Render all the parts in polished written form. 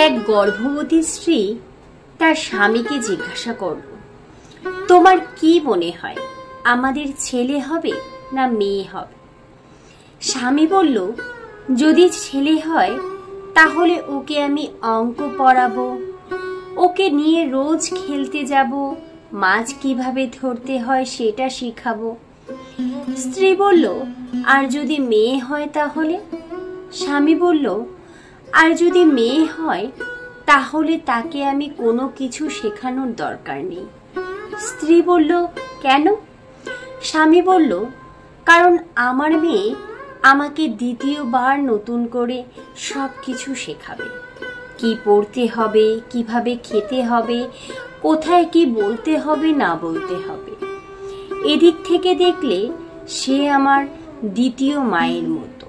এক গর্ভবতী স্ত্রী তার স্বামীকে জিজ্ঞাসা করল, তোমার কি মনে হয়, আমাদের ছেলে হবে না মেয়ে হবে? স্বামী বলল, যদি ছেলে হয় তাহলে ওকে আমি অঙ্ক পড়াবো, ওকে নিয়ে রোজ খেলতে যাব, মাছ কিভাবে ধরতে হয় সেটা শিখাবো। স্ত্রী বলল, আর যদি মেয়ে হয় তাহলে? স্বামী বলল, আর যদি মেয়ে হয় তাহলে তাকে আমি কোনো কিছু শেখানোর দরকার নেই। স্ত্রী বলল, কেন? স্বামী বলল, কারণ আমার মেয়ে আমাকে দ্বিতীয়বার নতুন করে সব কিছু শেখাবে। কি পড়তে হবে, কিভাবে খেতে হবে, কোথায় কি বলতে হবে না বলতে হবে। এদিক থেকে দেখলে সে আমার দ্বিতীয় মায়ের মতো।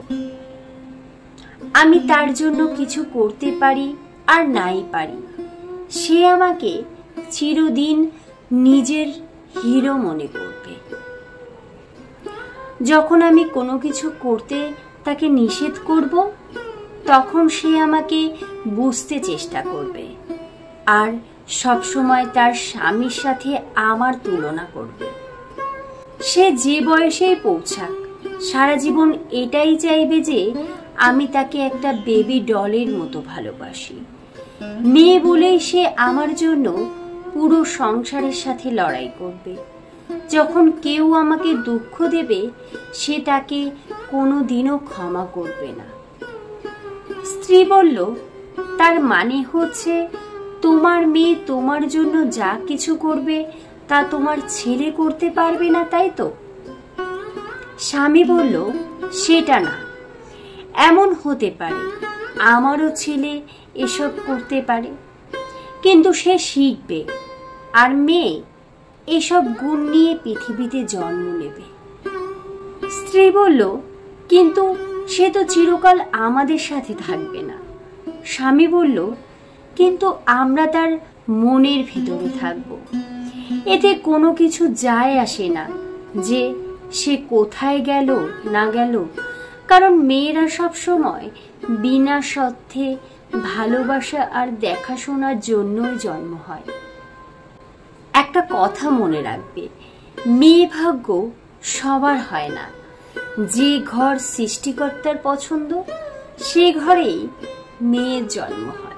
আমি তার জন্য কিছু করতে পারি আর নাই পারি, সে আমাকে চিরদিন নিজের হিরো মনে করবে। যখন আমি কোনো কিছু করতে তাকে নিষেধ করব, তখন সে আমাকে বুঝতে চেষ্টা করবে আর সবসময় তার স্বামীর সাথে আমার তুলনা করবে। সে যে বয়সেই পৌঁছাক, সারা জীবন এটাই চাইবে যে আমি তাকে একটা বেবি ডলের মতো ভালোবাসি। মেয়ে বলেই সে আমার জন্য পুরো সংসারের সাথে লড়াই করবে। যখন কেউ আমাকে দুঃখ দেবে, সে তাকে কোনোদিনও ক্ষমা করবে না। স্ত্রী বলল, তার মানে হচ্ছে তোমার মেয়ে তোমার জন্য যা কিছু করবে তা তোমার ছেলে করতে পারবে না, তাই তো? স্বামী বলল, সেটা না, এমন হতে পারে আমারও ছেলে এসব করতে পারে, কিন্তু সে শিখবে আর মেয়ে এসব গুণ নিয়ে পৃথিবীতে জন্ম নেবে। স্ত্রী বলল, কিন্তু সে তো চিরকাল আমাদের সাথে থাকবে না। স্বামী বলল, কিন্তু আমরা তার মনের ভিতরে থাকব। এতে কোনো কিছু যায় আসে না যে সে কোথায় গেল না গেল, কারণ মেয়েরা সব সময় বিনা স্বার্থে ভালোবাসা আর দেখাশোনার জন্যই জন্ম হয়। একটা কথা মনে রাখবে, মেয়ে ভাগ্য সবার হয় না। যে ঘর সৃষ্টিকর্তার পছন্দ, সে ঘরেই মেয়ের জন্ম হয়।